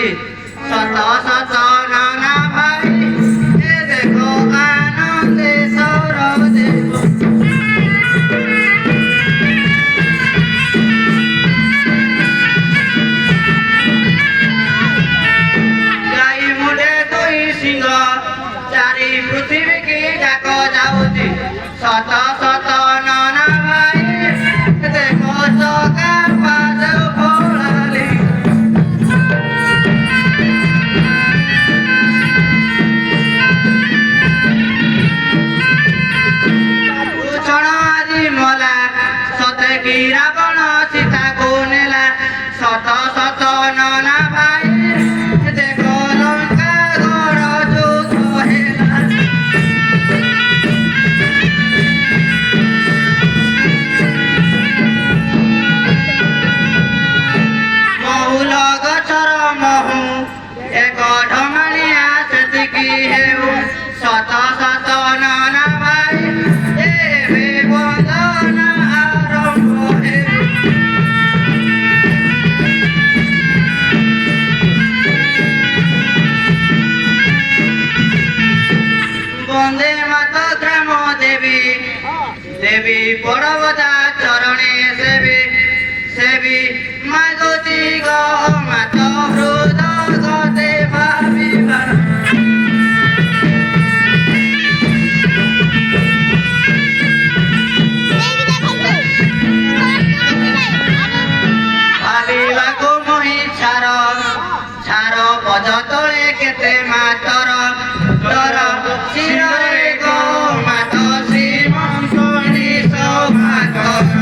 ଯାଉଛି ସତ ସତ ନାନା ଭାଇ ଏ ଦେଖ ଆନନ୍ଦେଶ୍ୱର ଦେବ ଗାଈ ମୁଣ୍ଡେ ଦୁଇ ସିଂହ ଚାରି ପୃଥିବୀ କି ଡାକ ଯାଉଛି ସତ ସତ ନାନା ଭାଇ ଦେଖ ଚକା ପାଦ ଫଳାଲି ଉଛଣ ଆଜି ମଲା ସତେ କି ରାବଣ ସୀତାକୁ ନେଲା ସତ ସତ ନାନା ଭାଇ ଦେଖ ଲଙ୍କା ଘର ଯୁଦ୍ଧ ହେଲା ମହୁଲ ଗଛର ମହୁ ଏକ ଢମାଳିଆ ସେତିକି ହେଉ ସତ ସତ ନାନା ଭାଇ ଏବେ ବନ୍ଦନ ଆରମ୍ଭ ହେଉ বন্দে মাত গ্রাম দেবী দেবী পড়বদা চরণে সেবী সেবী মাগতি গো মাত হৃদ গতে ভাবিবা ভাবিବାକୁ মোহি ছাର ছাର ପଦ ତଳେ କେତେ ମାତର ତର ଶିରରେ ଗো ମାତ ଶ୍ରୀମନ୍ତୀ ସୌଭାଗର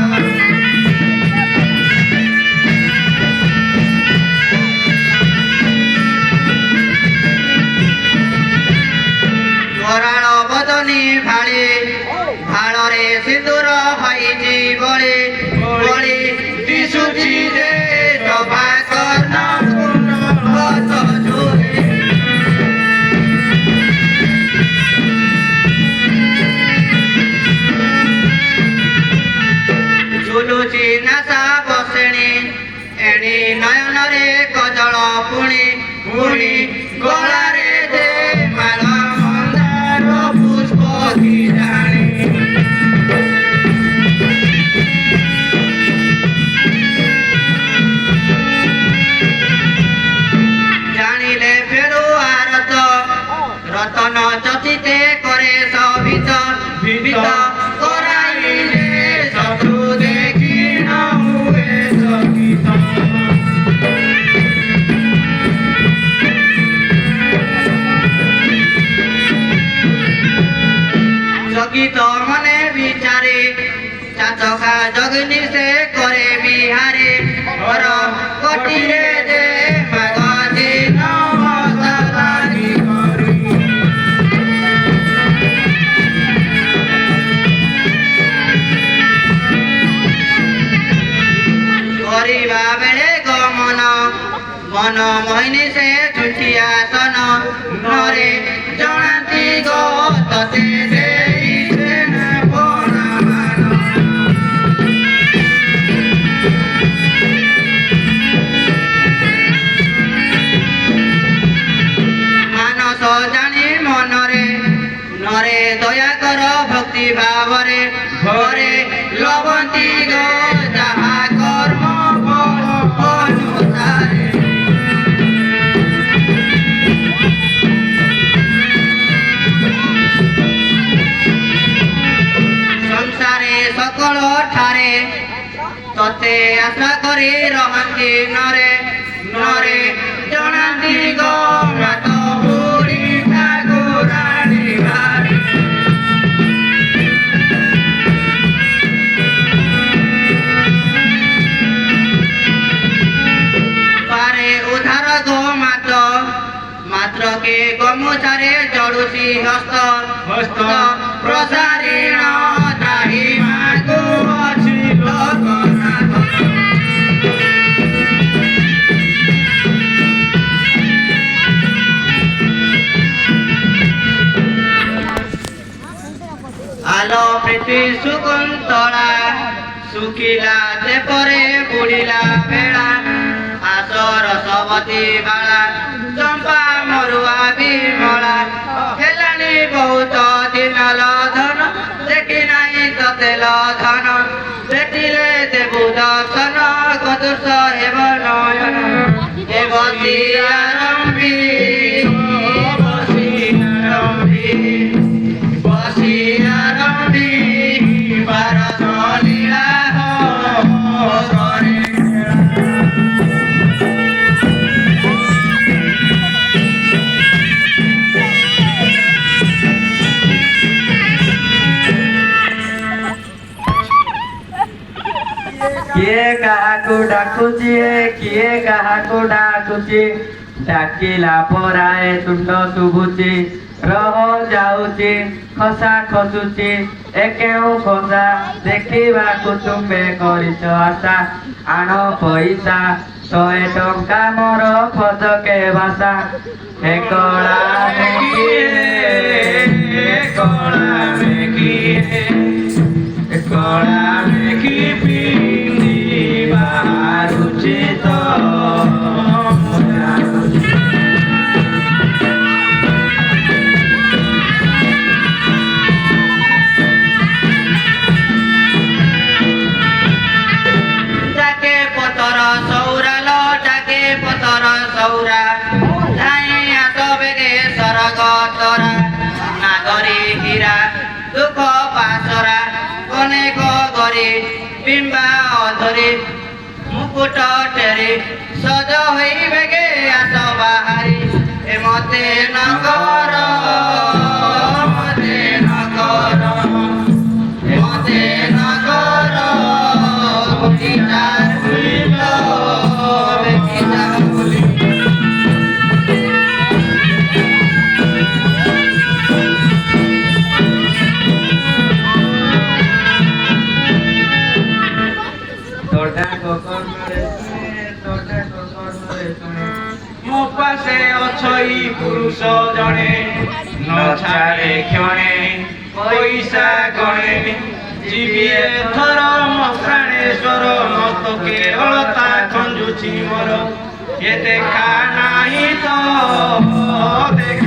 କରାଳ ବଦନୀ ଭାଳି ଭାଳରେ ସିନ୍ଦୁର ହୋଇଛି ବଳି ବଳି ଦିଶୁଛି ଯେ ସଭା କର୍ଣ୍ଣ କୁଣ୍ଡ ଝୁରେ ଝୁଲୁଛି ନାସା ବସେଣି ଏଣି ନୟନରେ କଜଳ ପୁଣି ପୁଣି ଗଳାରେ ଯେ ମାଳ ମନ୍ଦାର ପୁଷ୍ପ କିରାଣି ଜାଣିଲେ ଫେରୁଆ ରତନ ଚଚିତେ করে সভিত ভিত করাইলে শত্রু দেখি ন হুয়ে চকিত চকিত মনে বিচারে চাচকা জগনি সে করে বিহারে ঘর কটিরে যে মাগতি নমস্কারি করি କରିବା ବେଳେ ଗମନ ମନ ମୋହିନୀ ସେ ଝୁଣ୍ଟିଆ ସନ ଘରେ ଜଣାନ୍ତି ଗো ତତେ ଦେଇছে ନା ପଣାମାନ ମାନସ ଜାଣି ମନରେ ନରେ ଦୟା କର ଭକ୍ତି ଭାବରେ ଘରେ ଲବନ୍ତି ଗো ଯାହା କର୍ମ ଅନୁସାରେ ସଂସାରେ ସକଳ ଠାରେ ତତେ ଆଶା କରି ରହନ୍ତି ନରେ ନରେ ଜଣାନ୍ତି ଗো ମାତ ବୁଢ଼ୀ ଠାକୁରାଣୀ ଭାରି ପାରେ ଉଧାର ଗো ମାତ୍ର କେ ଗମୁଛାରେ ଚଳୁଛି ହସ୍ତ ହସ୍ତ ପ୍ରସାରିଣ ତାହି ମାଗୁ ଅଛି ଲୋକନାଥ আলো প্রীতি শকুন্তলা শুকিলা যে পরে বুড়িলা বেড়া আস রসবতী বালা ବସି ଆରମ୍ଭି ବସି ଆରମ୍ଭି ଭାରତ ଲୀଳା ଘରେ କିଏ କାହାକୁ ଡାକୁଛି କିଏ କାହାକୁ ଡାକୁଛି ଡାକିଲା ପରାଏ ତୁଣ୍ଡ ଶୁଭୁଛି ରହ ଯାଉଛି ଖସା ଖସୁଛି ଏ କେଉଁ ଖସା ଦେଖିବାକୁ ତୁମେ କରିଛ ଆଶା ଆଣ ପଇସା 100 ଟଙ୍କା ମୋର ଖୋଜକେ ଭାଷା ଏ କଳା କଳା ମେଘି ପିନ୍ଧି ବାହାରୁଛି ତ ডাকে পতর সৌরা লো ডাকে পতর সৌরা ধাই আস বেগে সরগ তরা নাগরী হীরা দুঃখ পাশরা অনেক গরি বিম্বা অধরি মুকুট টেরি সজ হই বেগে আস বাহারি এ মতে নগর মতে নগর মতে নগর বিচার হইল বিচার হইল ମୋ ପାଶେ ଅଛଇ ପୁରୁଷ ଜଣେ ନ ଛାଡ଼େ କ୍ଷଣେ ପଇସା ଗଣେ ଯିବି ଏଥର ମୋ ପ୍ରାଣେଶ୍ୱର ମତ କେବଳତା ଖଞ୍ଜୁଛି ମୋର ଏ ଦେଖା ନାହିଁ ତ ଦେଖା